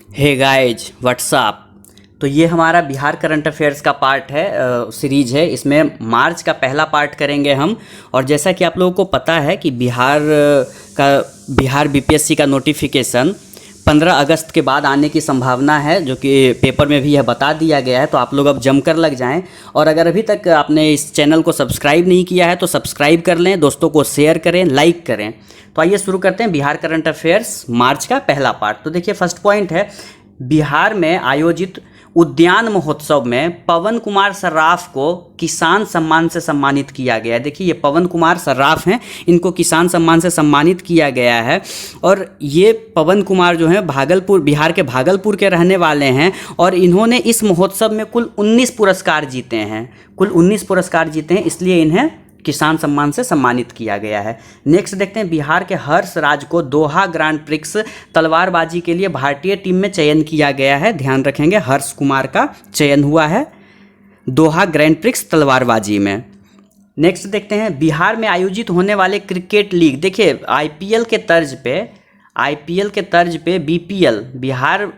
Hey guys what's up. तो ये हमारा बिहार करंट अफेयर्स का पार्ट है, सीरीज है। इसमें मार्च का पहला पार्ट करेंगे हम। और जैसा कि आप लोगों को पता है कि बिहार बीपीएससी का नोटिफिकेशन 15 अगस्त के बाद आने की संभावना है, जो कि पेपर में भी यह बता दिया गया है। तो आप लोग अब जमकर लग जाएं। और अगर अभी तक आपने इस चैनल को सब्सक्राइब नहीं किया है तो सब्सक्राइब कर लें, दोस्तों को शेयर करें, लाइक करें। तो आइए शुरू करते हैं बिहार करंट अफेयर्स मार्च का पहला पार्ट। तो देखिए, फर्स्ट पॉइंट है, बिहार में आयोजित उद्यान महोत्सव में पवन कुमार सर्राफ को किसान सम्मान से सम्मानित किया गया है। देखिए, ये पवन कुमार सर्राफ हैं, इनको किसान सम्मान से सम्मानित किया गया है। और ये पवन कुमार जो हैं बिहार के भागलपुर के रहने वाले हैं। और इन्होंने इस महोत्सव में कुल 19 पुरस्कार जीते हैं। इसलिए इन्हें किसान सम्मान से सम्मानित किया गया है। नेक्स्ट देखते हैं, बिहार के हर्ष राज को दोहा ग्रांड प्रिक्स तलवारबाजी के लिए भारतीय टीम में चयन किया गया है। ध्यान रखेंगे, हर्ष कुमार का चयन हुआ है दोहा ग्रैंड प्रिक्स तलवारबाजी में। नेक्स्ट देखते हैं, बिहार में आयोजित होने वाले क्रिकेट लीग। देखिए, आईपीएल के तर्ज पे बीपीएल, बिहार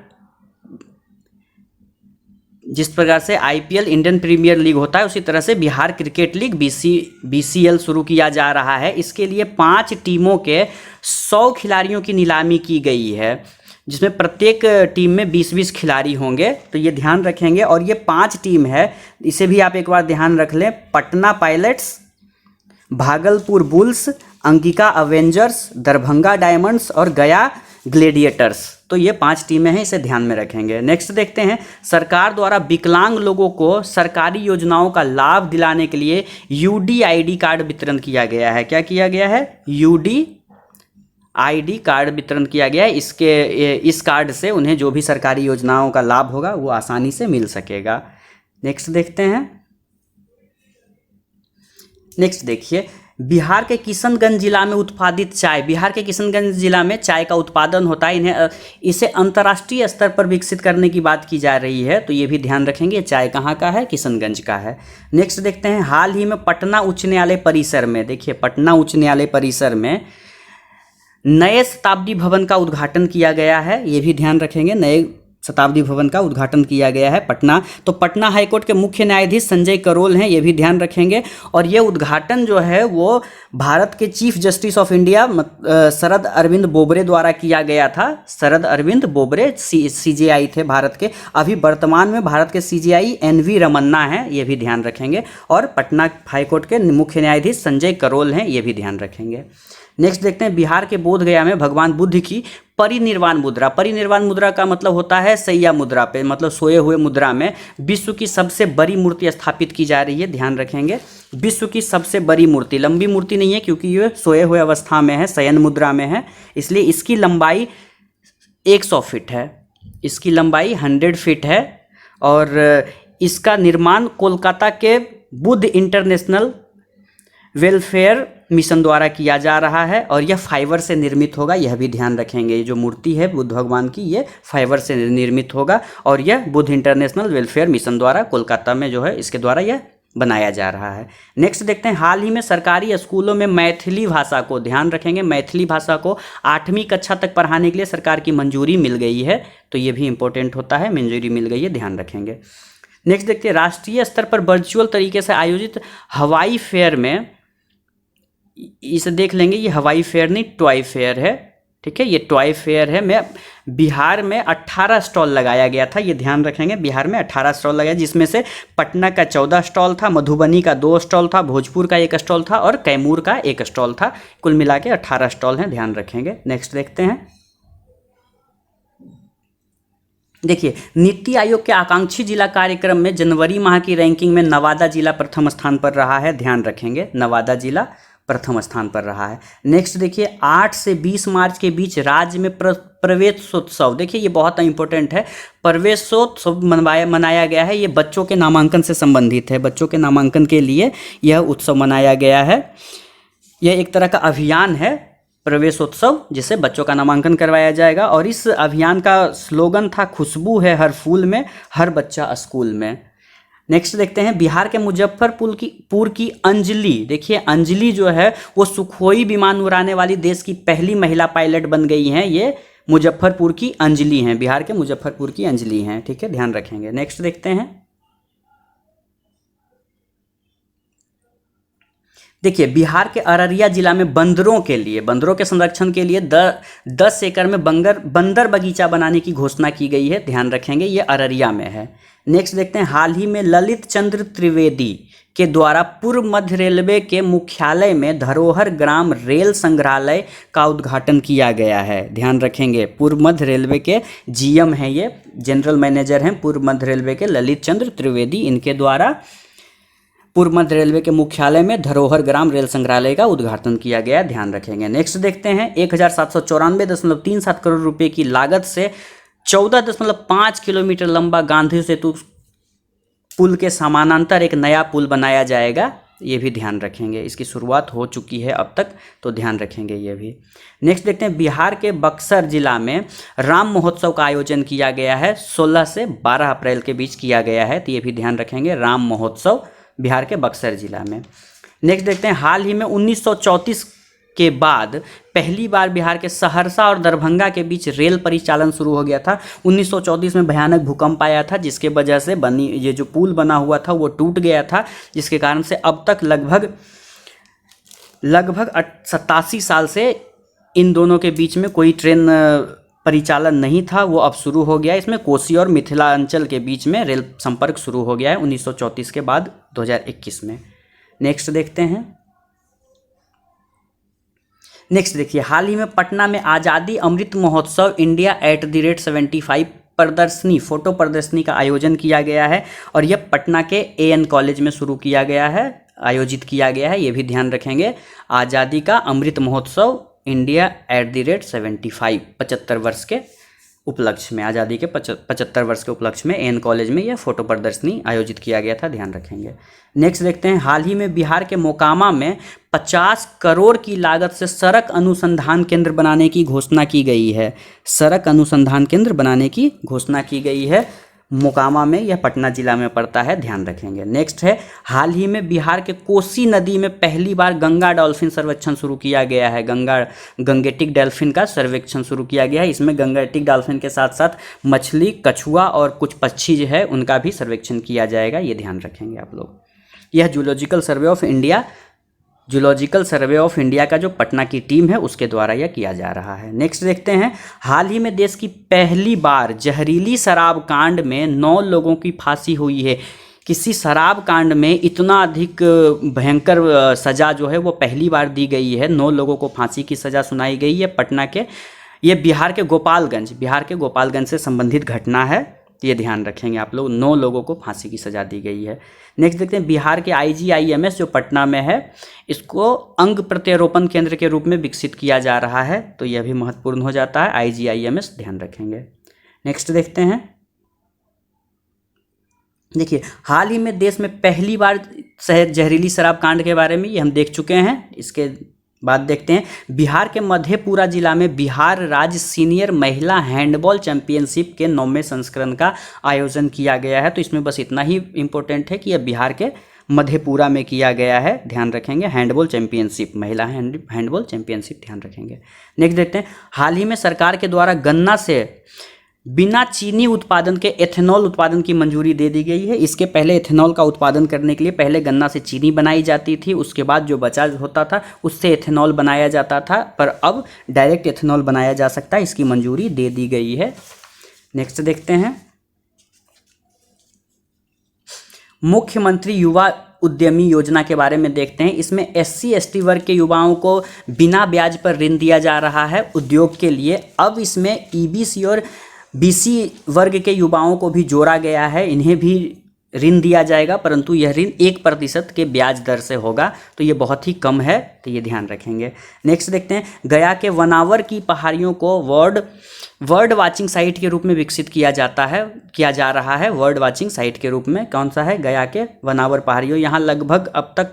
जिस प्रकार से आईपीएल इंडियन प्रीमियर लीग होता है, उसी तरह से बिहार क्रिकेट लीग बीसीएल शुरू किया जा रहा है। इसके लिए 5 टीमों के 100 खिलाड़ियों की नीलामी की गई है, जिसमें प्रत्येक टीम में 20-20 खिलाड़ी होंगे। तो ये ध्यान रखेंगे। और ये 5 टीम है, इसे भी आप एक बार ध्यान रख लें। Patna pilots, Bhagalpur bulls, Angika Avengers, Darbhanga diamonds और गया ग्लेडिएटर्स। तो ये 5 टीमें हैं, इसे ध्यान में रखेंगे। नेक्स्ट देखते हैं, सरकार द्वारा विकलांग लोगों को सरकारी योजनाओं का लाभ दिलाने के लिए यूडीआईडी कार्ड वितरण किया गया है। क्या किया गया है? यूडीआईडी कार्ड वितरण किया गया है। इस कार्ड से उन्हें जो भी सरकारी योजनाओं का लाभ होगा वो आसानी से मिल सकेगा। नेक्स्ट देखते हैं, नेक्स्ट देखिए, बिहार के किशनगंज जिला में उत्पादित चाय। बिहार के किशनगंज जिला में चाय का उत्पादन होता है। इसे अंतर्राष्ट्रीय स्तर पर विकसित करने की बात की जा रही है। तो ये भी ध्यान रखेंगे, चाय कहाँ का है? किशनगंज का है। नेक्स्ट देखते हैं, हाल ही में पटना उच्च न्यायालय परिसर में, देखिए पटना उच्च न्यायालय परिसर में नए शताब्दी भवन का उद्घाटन किया गया है। ये भी ध्यान रखेंगे, नए शताब्दी भवन का उद्घाटन किया गया है पटना। तो पटना हाईकोर्ट के मुख्य न्यायाधीश संजय करोल हैं, ये भी ध्यान रखेंगे। और ये उद्घाटन जो है वो भारत के chief justice of India Sharad Arvind Bobde द्वारा किया गया था। शरद अरविंद बोबड़े सीजेआई थे भारत के। अभी वर्तमान में भारत के सीजेआई एनवी रमन्ना हैं, ये भी ध्यान रखेंगे। और पटना हाईकोर्ट के मुख्य न्यायाधीश संजय करोल हैं, ये भी ध्यान रखेंगे। नेक्स्ट देखते हैं, बिहार के बोधगया में भगवान बुद्ध की परिनिर्वाण मुद्रा। परिनिर्वाण मुद्रा का मतलब होता है सैया मुद्रा पे, मतलब सोए हुए मुद्रा में विश्व की सबसे बड़ी मूर्ति स्थापित की जा रही है। ध्यान रखेंगे, विश्व की सबसे बड़ी मूर्ति, लंबी मूर्ति नहीं है क्योंकि ये सोए हुए अवस्था में है, शयन मुद्रा में है, इसलिए इसकी लंबाई 100 फीट है, इसकी लंबाई 100 फीट है। और इसका निर्माण कोलकाता के बुद्ध इंटरनेशनल वेलफेयर मिशन द्वारा किया जा रहा है। और यह फाइबर से निर्मित होगा, यह भी ध्यान रखेंगे। ये जो मूर्ति है बुद्ध भगवान की, ये फाइबर से निर्मित होगा। और यह बुद्ध इंटरनेशनल वेलफेयर मिशन द्वारा कोलकाता में जो है, इसके द्वारा यह बनाया जा रहा है। नेक्स्ट देखते हैं, हाल ही में सरकारी स्कूलों में मैथिली भाषा को, ध्यान रखेंगे, मैथिली भाषा को 8वीं कक्षा तक पढ़ाने के लिए सरकार की मंजूरी मिल गई है। तो ये भी इंपॉर्टेंट होता है, मंजूरी मिल गई है, ध्यान रखेंगे। नेक्स्ट देखते हैं, राष्ट्रीय स्तर पर वर्चुअल तरीके से आयोजित हवाई फेयर में, इसे देख लेंगे, ये हवाई फेयर नहीं टॉय फेयर है, ठीक है, ये टॉय फेयर है। मैं बिहार में 18 स्टॉल लगाया गया था, ये ध्यान रखेंगे। बिहार में 18 स्टॉल लगाया, जिसमें से पटना का 14 स्टॉल था, मधुबनी का 2 स्टॉल था, भोजपुर का 1 स्टॉल था और कैमूर का 1 स्टॉल था। कुल मिला के 18 स्टॉल हैं, ध्यान रखेंगे। नेक्स्ट देखते हैं, देखिए, नीति आयोग के आकांक्षी जिला कार्यक्रम में जनवरी माह की रैंकिंग में नवादा जिला प्रथम स्थान पर रहा है। ध्यान रखेंगे, नवादा जिला प्रथम स्थान पर रहा है। नेक्स्ट देखिए, 8 से 20 मार्च के बीच राज्य में प्रवेशोत्सव। देखिए, ये बहुत इंपॉर्टेंट है। प्रवेशोत्सव मनाया गया है, ये बच्चों के नामांकन से संबंधित है। बच्चों के नामांकन के लिए यह उत्सव मनाया गया है। यह एक तरह का अभियान है, प्रवेशोत्सव, जिसे बच्चों का नामांकन करवाया जाएगा। और इस अभियान का स्लोगन था, खुशबू है हर फूल में, हर बच्चा स्कूल में। नेक्स्ट देखते हैं, बिहार के मुजफ्फरपुर की अंजलि। देखिए, अंजलि जो है वो सुखोई विमान उड़ाने वाली देश की पहली महिला पायलट बन गई हैं। ये मुजफ्फरपुर की अंजलि हैं, बिहार के मुजफ्फरपुर की अंजलि हैं, ठीक है, ध्यान रखेंगे। नेक्स्ट देखते हैं, देखिए बिहार के अररिया जिला में बंदरों के संरक्षण के लिए 10 एकड़ में बंदर बगीचा बनाने की घोषणा की गई है, ध्यान रखेंगे, ये अररिया में है। नेक्स्ट देखते हैं, हाल ही में ललित चंद्र त्रिवेदी के द्वारा पूर्व मध्य रेलवे के मुख्यालय में धरोहर ग्राम रेल संग्रहालय का उद्घाटन किया गया है, ध्यान रखेंगे। पूर्व मध्य रेलवे के जीएम हैं, ये जनरल मैनेजर हैं पूर्व मध्य रेलवे के ललित चंद्र त्रिवेदी, इनके द्वारा पूर्व मध्य रेलवे के मुख्यालय में धरोहर ग्राम रेल संग्रहालय का उद्घाटन किया गया, ध्यान रखेंगे। नेक्स्ट देखते हैं, 1794.37 करोड़ रुपए की लागत से 14.5 किलोमीटर लंबा गांधी सेतु पुल के समानांतर एक नया पुल बनाया जाएगा, ये भी ध्यान रखेंगे। इसकी शुरुआत हो चुकी है अब तक, तो ध्यान रखेंगे ये भी। नेक्स्ट देखते हैं, बिहार के बक्सर जिला में राम महोत्सव का आयोजन किया गया है, 16 से 12 अप्रैल के बीच किया गया है, तो ये भी ध्यान रखेंगे, राम महोत्सव बिहार के बक्सर जिला में। नेक्स्ट देखते हैं, हाल ही में 1934 के बाद पहली बार बिहार के सहरसा और दरभंगा के बीच रेल परिचालन शुरू हो गया था। 1934 में भयानक भूकंप आया था, जिसके वजह से ये जो पुल बना हुआ था वो टूट गया था, जिसके कारण से अब तक लगभग 87 साल से इन दोनों के बीच में कोई ट्रेन परिचालन नहीं था, वो अब शुरू हो गया है। इसमें कोसी और मिथिलांचल के बीच में रेल संपर्क शुरू हो गया है 1934 के बाद 2021 में। नेक्स्ट देखते हैं, नेक्स्ट देखिए, हाल ही में पटना में आज़ादी अमृत महोत्सव इंडिया @75 प्रदर्शनी, फोटो प्रदर्शनी का आयोजन किया गया है, और यह पटना के AN कॉलेज में शुरू किया गया है, आयोजित किया गया है, ये भी ध्यान रखेंगे। आज़ादी का अमृत महोत्सव इंडिया @75 75 वर्ष के उपलक्ष्य में, आज़ादी के 75 वर्ष के उपलक्ष्य में AN कॉलेज में यह फोटो प्रदर्शनी आयोजित किया गया था, ध्यान रखेंगे। नेक्स्ट देखते हैं, हाल ही में बिहार के मोकामा में 50 करोड़ की लागत से सड़क अनुसंधान केंद्र बनाने की घोषणा की गई है, सड़क अनुसंधान केंद्र बनाने की घोषणा की गई है मोकामा में, यह पटना जिला में पड़ता है, ध्यान रखेंगे। नेक्स्ट है, हाल ही में बिहार के कोसी नदी में पहली बार गंगा डॉल्फिन सर्वेक्षण शुरू किया गया है, गंगेटिक डॉल्फिन का सर्वेक्षण शुरू किया गया है। इसमें गंगेटिक डॉल्फिन के साथ साथ मछली, कछुआ और कुछ पक्षी जो है उनका भी सर्वेक्षण किया जाएगा, ये ध्यान रखेंगे आप लोग। यह जूलॉजिकल सर्वे ऑफ इंडिया का जो पटना की टीम है उसके द्वारा यह किया जा रहा है। नेक्स्ट देखते हैं, हाल ही में देश की पहली बार जहरीली शराब कांड में 9 लोगों की फांसी हुई है। किसी शराब कांड में इतना अधिक भयंकर सज़ा जो है वो पहली बार दी गई है, 9 लोगों को फांसी की सज़ा सुनाई गई है पटना के, ये बिहार के गोपालगंज से संबंधित घटना है, ये ध्यान रखेंगे आप लोग, 9 लोगों को फांसी की सज़ा दी गई है। नेक्स्ट देखते हैं, बिहार के IGIMS जो पटना में है, इसको अंग प्रत्यारोपण केंद्र के रूप में विकसित किया जा रहा है, तो यह भी महत्वपूर्ण हो जाता है, IGIMS ध्यान रखेंगे। नेक्स्ट देखते हैं, देखिए हाल ही में देश में पहली बार जहरीली शराब कांड के बारे में ये हम देख चुके हैं। इसके बाद देखते हैं, बिहार के मधेपुरा जिला में बिहार राज्य सीनियर महिला हैंडबॉल चैंपियनशिप के 9वें संस्करण का आयोजन किया गया है। तो इसमें बस इतना ही इम्पोर्टेंट है कि यह बिहार के मधेपुरा में किया गया है, ध्यान रखेंगे, हैंडबॉल चैंपियनशिप, महिला हैंडबॉल चैंपियनशिप, ध्यान रखेंगे। नेक्स्ट देखते हैं, हाल ही में सरकार के द्वारा गन्ना से बिना चीनी उत्पादन के एथेनॉल उत्पादन की मंजूरी दे दी गई है। इसके पहले एथेनॉल का उत्पादन करने के लिए पहले गन्ना से चीनी बनाई जाती थी, उसके बाद जो बचा होता था उससे एथेनॉल बनाया जाता था, पर अब डायरेक्ट एथेनॉल बनाया जा सकता है, इसकी मंजूरी दे दी गई है। नेक्स्ट देखते हैं, मुख्यमंत्री युवा उद्यमी योजना के बारे में देखते हैं। इसमें SC ST वर्ग के युवाओं को बिना ब्याज पर ऋण दिया जा रहा है उद्योग के लिए। अब इसमें EBC और BC वर्ग के युवाओं को भी जोड़ा गया है, इन्हें भी ऋण दिया जाएगा, परंतु यह ऋण 1% के ब्याज दर से होगा, तो ये बहुत ही कम है, तो ये ध्यान रखेंगे। नेक्स्ट देखते हैं, गया के वनावर की पहाड़ियों को वर्ड वाचिंग साइट के रूप में विकसित किया जा रहा है, वर्ड वाचिंग साइट के रूप में। कौन सा है? गया के वनावर पहाड़ियों। यहाँ अब तक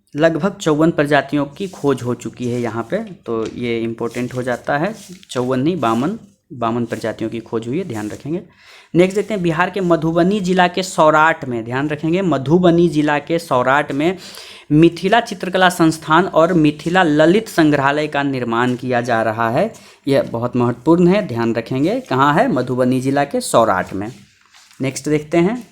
लगभग 54 प्रजातियों की खोज हो चुकी है यहाँ पे, तो ये इम्पोर्टेंट हो जाता है, 54 नहीं 52 52 प्रजातियों की खोज हुई है, ध्यान रखेंगे। नेक्स्ट देखते हैं बिहार के मधुबनी जिला के सौराठ में, ध्यान रखेंगे, मधुबनी जिला के सौराठ में मिथिला चित्रकला संस्थान और मिथिला ललित संग्रहालय का निर्माण किया जा रहा है। यह बहुत महत्वपूर्ण है, ध्यान रखेंगे। कहाँ है? मधुबनी जिला के सौराठ में। नेक्स्ट देखते हैं।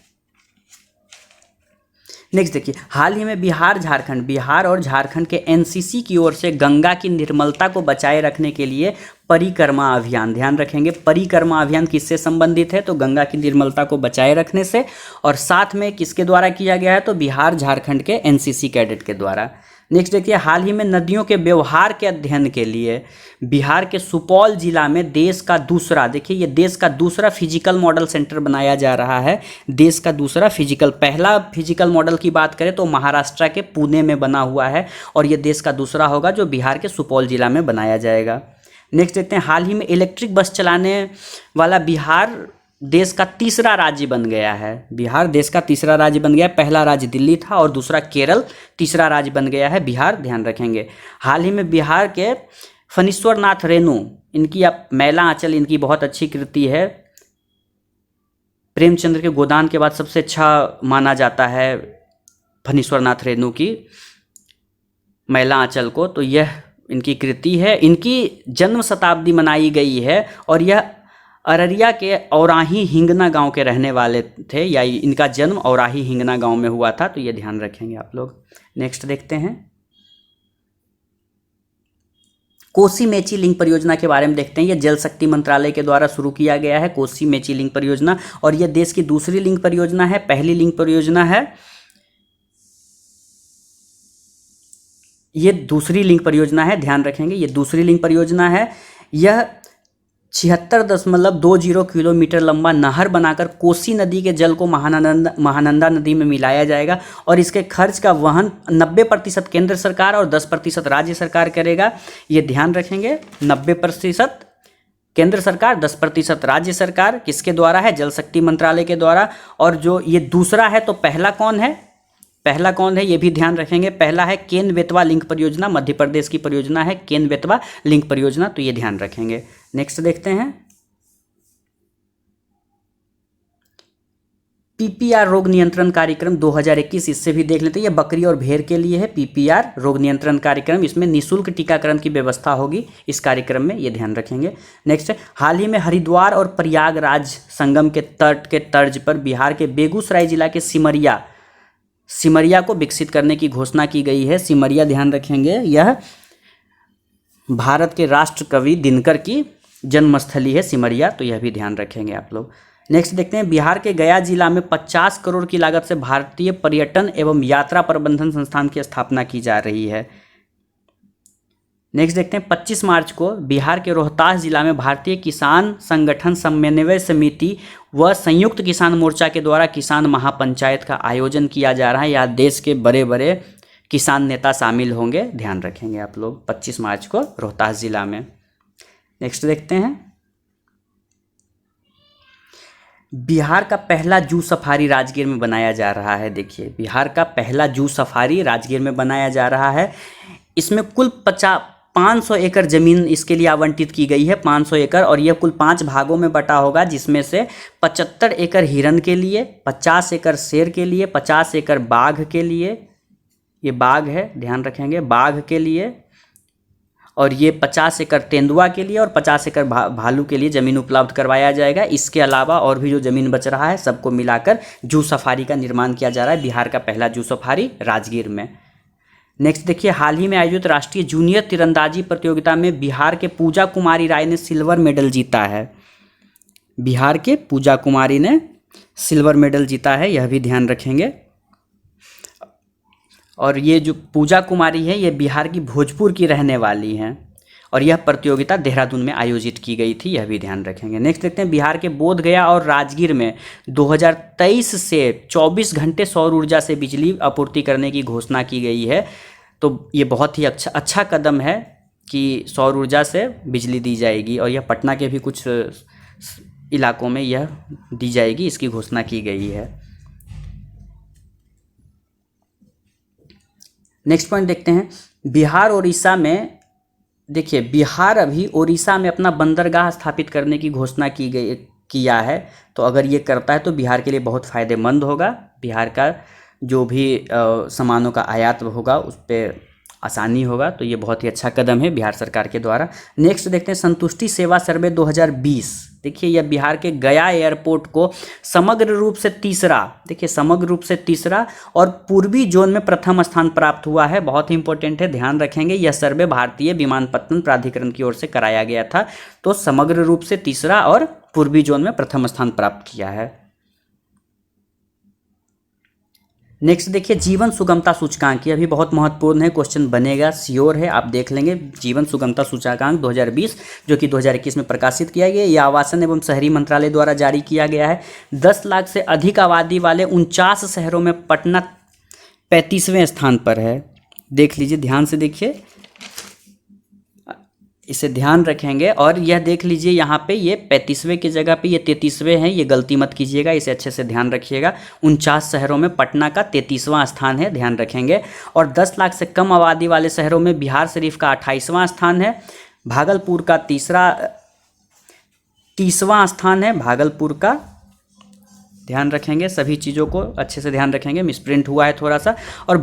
नेक्स्ट देखिए, हाल ही में बिहार और झारखंड के एनसीसी की ओर से गंगा की निर्मलता को बचाए रखने के लिए परिक्रमा अभियान, ध्यान रखेंगे, परिक्रमा अभियान किससे संबंधित है? तो गंगा की निर्मलता को बचाए रखने से, और साथ में किसके द्वारा किया गया है? तो बिहार झारखंड के एनसीसी कैडेट के द्वारा। नेक्स्ट देखिए, हाल ही में नदियों के व्यवहार के अध्ययन के लिए बिहार के सुपौल जिला में देश का दूसरा, देखिए ये देश का दूसरा फिजिकल मॉडल सेंटर बनाया जा रहा है। देश का दूसरा फिजिकल, पहला फिजिकल मॉडल की बात करें तो महाराष्ट्र के पुणे में बना हुआ है, और ये देश का दूसरा होगा जो बिहार के सुपौल जिला में बनाया जाएगा। नेक्स्ट देखते हैं, हाल ही में इलेक्ट्रिक बस चलाने वाला बिहार देश का तीसरा राज्य बन गया है। बिहार देश का तीसरा राज्य बन गया है। पहला राज्य दिल्ली था और दूसरा केरल, तीसरा राज्य बन गया है बिहार, ध्यान रखेंगे। हाल ही में बिहार के फणीश्वर नाथ रेणु, इनकी आप मैला आंचल, इनकी बहुत अच्छी कृति है। प्रेमचंद्र के गोदान के बाद सबसे अच्छा माना जाता है फणीश्वर नाथ रेणु की मैला आंचल को, तो यह इनकी कृति है। इनकी जन्म शताब्दी मनाई गई है और यह अररिया के औराही हिंगना गांव के रहने वाले थे, या इनका जन्म औराही हिंगना गांव में हुआ था, तो ये ध्यान रखेंगे आप लोग। नेक्स्ट देखते हैं, कोसी मेची लिंक परियोजना के बारे में देखते हैं। यह जल शक्ति मंत्रालय के द्वारा शुरू किया गया है, कोसी मेची लिंक परियोजना, और यह देश की दूसरी लिंक परियोजना है। पहली लिंक परियोजना है, ये दूसरी लिंक परियोजना है, ध्यान रखेंगे, ये दूसरी लिंक परियोजना है। यह 76.20 किलोमीटर लंबा नहर बनाकर कोसी नदी के जल को महानंदा नदी में मिलाया जाएगा, और इसके खर्च का वहन 90% केंद्र सरकार और 10% राज्य सरकार करेगा। ये ध्यान रखेंगे, 90% केंद्र सरकार, 10% राज्य सरकार। किसके द्वारा है? जल शक्ति मंत्रालय के द्वारा। और जो ये दूसरा है, तो पहला कौन है? पहला कौन है ये भी ध्यान रखेंगे। पहला है केन बेतवा लिंक परियोजना, मध्य प्रदेश की परियोजना है केन बेतवा लिंक परियोजना, तो ये ध्यान रखेंगे। नेक्स्ट देखते हैं, पीपीआर रोग नियंत्रण कार्यक्रम 2021, इससे भी देख लेते हैं। ये बकरी और भेड़ के लिए है पीपीआर रोग नियंत्रण कार्यक्रम, इसमें निःशुल्क टीकाकरण की व्यवस्था होगी इस कार्यक्रम में, ये ध्यान रखेंगे। नेक्स्ट है, हाल ही में हरिद्वार और प्रयागराज संगम के तट के तर्ज पर बिहार के बेगूसराय जिला के सिमरिया को विकसित करने की घोषणा की गई है। सिमरिया ध्यान रखेंगे, यह भारत के राष्ट्र कवि दिनकर की जन्मस्थली है सिमरिया, तो यह भी ध्यान रखेंगे आप लोग। नेक्स्ट देखते हैं, बिहार के गया जिला में 50 करोड़ की लागत से भारतीय पर्यटन एवं यात्रा प्रबंधन संस्थान की स्थापना की जा रही है। नेक्स्ट देखते हैं, 25 मार्च को बिहार के रोहतास जिला में भारतीय किसान संगठन समन्वय समिति व संयुक्त किसान मोर्चा के द्वारा किसान महापंचायत का आयोजन किया जा रहा है। यहाँ देश के बड़े बड़े किसान नेता शामिल होंगे, ध्यान रखेंगे आप लोग, 25 मार्च को रोहतास जिला में। नेक्स्ट देखते हैं, बिहार का पहला जू सफारी राजगीर में बनाया जा रहा है। देखिए, बिहार का पहला जू सफारी राजगीर में बनाया जा रहा है। इसमें कुल 500 एकड़ जमीन इसके लिए आवंटित की गई है, 500 एकड़, और यह कुल 5 भागों में बटा होगा, जिसमें से 75 एकड़ हिरन के लिए, 50 एकड़ शेर के लिए, 50 एकड़ बाघ के लिए, ये बाघ है ध्यान रखेंगे, बाघ के लिए, और ये 50 एकड़ तेंदुआ के लिए और 50 एकड़ भालू के लिए ज़मीन उपलब्ध करवाया जाएगा। इसके अलावा और भी जो ज़मीन बच रहा है सबको मिलाकर जू सफारी का निर्माण किया जा रहा है, बिहार का पहला जू सफारी राजगीर में। नेक्स्ट देखिए, हाल ही में आयोजित राष्ट्रीय जूनियर तीरंदाजी प्रतियोगिता में बिहार के पूजा कुमारी राय ने सिल्वर मेडल जीता है। बिहार के पूजा कुमारी ने सिल्वर मेडल जीता है, यह भी ध्यान रखेंगे। और ये जो पूजा कुमारी है ये बिहार की भोजपुर की रहने वाली हैं, और यह प्रतियोगिता देहरादून में आयोजित की गई थी, यह भी ध्यान रखेंगे। नेक्स्ट देखते हैं, बिहार के बोधगया और राजगीर में 2023 से 24 घंटे सौर ऊर्जा से बिजली आपूर्ति करने की घोषणा की गई है। तो ये बहुत ही अच्छा कदम है कि सौर ऊर्जा से बिजली दी जाएगी, और यह पटना के भी कुछ इलाकों में यह दी जाएगी, इसकी घोषणा की गई है। नेक्स्ट पॉइंट देखते हैं, बिहार और उड़ीसा में देखिए बिहार अभी उड़ीसा में अपना बंदरगाह स्थापित करने की घोषणा किया है। तो अगर ये करता है तो बिहार के लिए बहुत फ़ायदेमंद होगा। बिहार का जो भी सामानों का आयात होगा उस पर आसानी होगा। तो ये बहुत ही अच्छा कदम है बिहार सरकार के द्वारा। नेक्स्ट देखते हैं संतुष्टि सेवा सर्वे 2020। देखिए यह बिहार के गया एयरपोर्ट को समग्र रूप से तीसरा, देखिए समग्र रूप से तीसरा और पूर्वी जोन में प्रथम स्थान प्राप्त हुआ है। बहुत ही इंपॉर्टेंट है, ध्यान रखेंगे। यह सर्वे भारतीय विमानपत्तन प्राधिकरण की ओर से कराया गया था। तो समग्र रूप से तीसरा और पूर्वी जोन में प्रथम स्थान प्राप्त किया है। नेक्स्ट देखिए जीवन सुगमता सूचकांक, ये अभी बहुत महत्वपूर्ण है, क्वेश्चन बनेगा श्योर है, आप देख लेंगे। जीवन सुगमता सूचकांक 2020 जो कि 2021 में प्रकाशित किया गया। यह आवासन एवं शहरी मंत्रालय द्वारा जारी किया गया है। 10 लाख से अधिक आबादी वाले 49 शहरों में पटना 35वें स्थान पर है। देख लीजिए, ध्यान से देखिए, इसे ध्यान रखेंगे। और यह देख लीजिए यहाँ पे ये 35वें की जगह पे ये 33वें हैं, ये गलती मत कीजिएगा, इसे अच्छे से ध्यान रखिएगा। 49 शहरों में पटना का 33वां स्थान है, ध्यान रखेंगे। और 10 लाख से कम आबादी वाले शहरों में बिहार शरीफ का 28वां स्थान है। भागलपुर का 30वां स्थान है, भागलपुर का, ध्यान रखेंगे। सभी चीज़ों को अच्छे से ध्यान रखेंगे, मिसप्रिंट हुआ है थोड़ा सा। और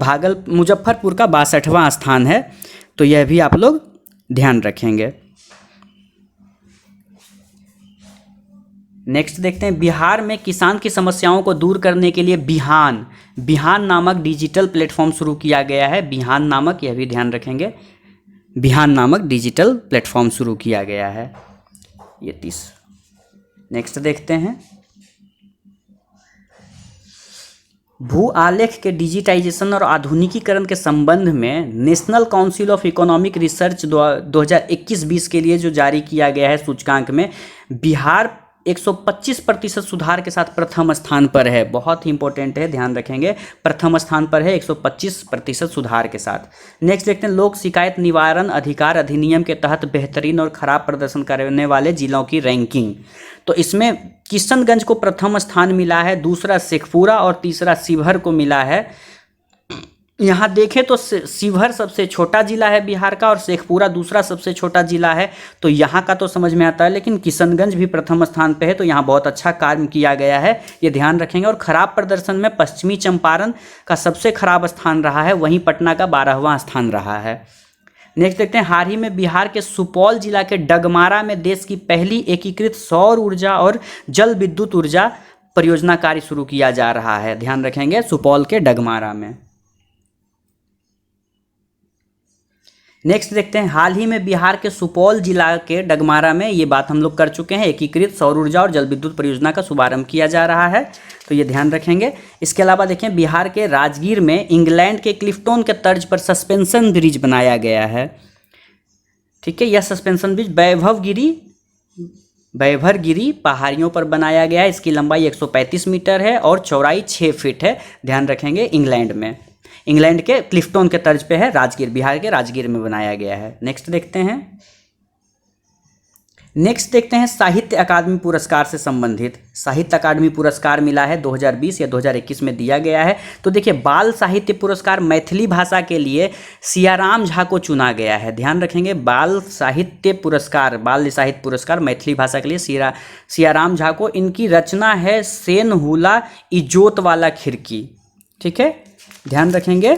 मुजफ्फरपुर का 62वां स्थान है। तो यह भी आप लोग ध्यान रखेंगे। नेक्स्ट देखते हैं बिहार में किसान की समस्याओं को दूर करने के लिए बिहान नामक डिजिटल प्लेटफॉर्म शुरू किया गया है। बिहान नामक, यह भी ध्यान रखेंगे, बिहान नामक डिजिटल प्लेटफॉर्म शुरू किया गया है। ये 30। नेक्स्ट देखते हैं भू आलेख के डिजिटाइजेशन और आधुनिकीकरण के संबंध में national council of economic research 2021-20 के लिए जो जारी किया गया है सूचकांक में बिहार 125% सुधार के साथ प्रथम स्थान पर है। बहुत ही इंपॉर्टेंट है, ध्यान रखेंगे, प्रथम स्थान पर है 125% सुधार के साथ। नेक्स्ट देखते हैं लोक शिकायत निवारण अधिकार अधिनियम के तहत बेहतरीन और खराब प्रदर्शन करने वाले जिलों की रैंकिंग। तो इसमें किशनगंज को प्रथम स्थान मिला है, दूसरा शेखपुरा और तीसरा शिवहर को मिला है। यहाँ देखें तो शिवहर सबसे छोटा जिला है बिहार का और शेखपुरा दूसरा सबसे छोटा जिला है। तो यहाँ का तो समझ में आता है, लेकिन किशनगंज भी प्रथम स्थान पे है। तो यहाँ बहुत अच्छा कार्य किया गया है, ये ध्यान रखेंगे। और खराब प्रदर्शन में पश्चिमी चंपारण का सबसे खराब स्थान रहा है, वहीं पटना का 12वां स्थान रहा है। नेक्स्ट देखते हैं हाल ही में बिहार के सुपौल जिला के डगमारा में देश की पहली एकीकृत सौर ऊर्जा और जल विद्युत ऊर्जा परियोजना कार्य शुरू किया जा रहा है। ध्यान रखेंगे, सुपौल के डगमारा में। नेक्स्ट देखते हैं हाल ही में बिहार के सुपौल जिला के डगमारा में, ये बात हम लोग कर चुके हैं, एकीकृत सौर ऊर्जा और जल विद्युत परियोजना का शुभारंभ किया जा रहा है। तो ये ध्यान रखेंगे। इसके अलावा देखें बिहार के राजगीर में इंग्लैंड के क्लिफ्टन के तर्ज पर सस्पेंशन ब्रिज बनाया गया है। ठीक है, यह सस्पेंशन ब्रिज वैभरगिरी पहाड़ियों पर बनाया गया है। इसकी लंबाई 135 मीटर है और चौड़ाई 6 फीट है। ध्यान रखेंगे, इंग्लैंड के क्लिफ्टन के तर्ज पे है, राजगीर, बिहार के राजगीर में बनाया गया है। नेक्स्ट देखते हैं साहित्य अकादमी पुरस्कार से संबंधित। साहित्य अकादमी पुरस्कार मिला है 2020 या 2021 में दिया गया है। तो देखिए बाल साहित्य पुरस्कार मैथिली भाषा के लिए सियाराम झा को चुना गया है। ध्यान रखेंगे, बाल साहित्य पुरस्कार मैथिली भाषा के लिए सियाराम झा को। इनकी रचना है सेन हुला इजोत वाला खिड़की। ठीक है, ध्यान रखेंगे,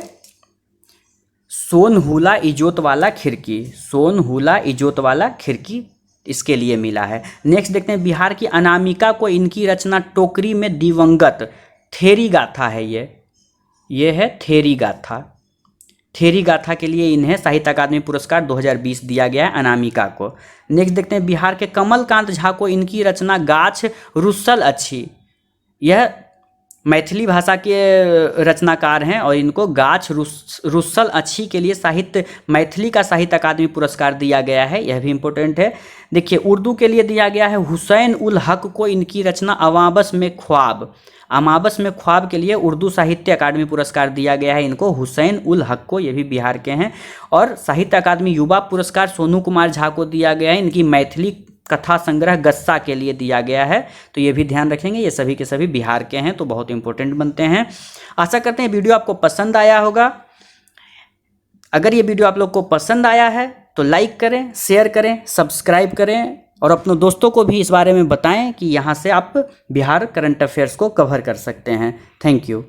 सोनहुला इजोत वाला खिड़की इसके लिए मिला है। नेक्स्ट देखते हैं बिहार की अनामिका को इनकी रचना टोकरी में दिवंगत थेरी गाथा है। ये है थेरी गाथा के लिए इन्हें साहित्य अकादमी पुरस्कार 2020 दिया गया है, अनामिका को। नेक्स्ट देखते हैं बिहार के कमलकांत झा को इनकी रचना गाछ रुस्सल अच्छी, यह मैथिली भाषा के रचनाकार हैं और इनको गाछ रुस्सल अच्छी के लिए मैथिली का साहित्य अकादमी पुरस्कार दिया गया है। यह भी इम्पोर्टेंट है। देखिए उर्दू के लिए दिया गया है हुसैन उल हक को इनकी रचना अमाबस में ख्वाब के लिए उर्दू साहित्य अकादमी पुरस्कार दिया गया है इनको, हुसैन उल हक को, ये भी बिहार के हैं। और साहित्य अकादमी युवा पुरस्कार सोनू कुमार झा को दिया गया है, इनकी मैथिली कथा संग्रह गस्सा के लिए दिया गया है। तो ये भी ध्यान रखेंगे, ये सभी के सभी बिहार के हैं, तो बहुत इंपॉर्टेंट बनते हैं। आशा करते हैं वीडियो आपको पसंद आया होगा। अगर ये वीडियो आप लोग को पसंद आया है तो लाइक करें, शेयर करें, सब्सक्राइब करें और अपने दोस्तों को भी इस बारे में बताएं कि यहाँ से आप बिहार करंट अफेयर्स को कवर कर सकते हैं। Thank you.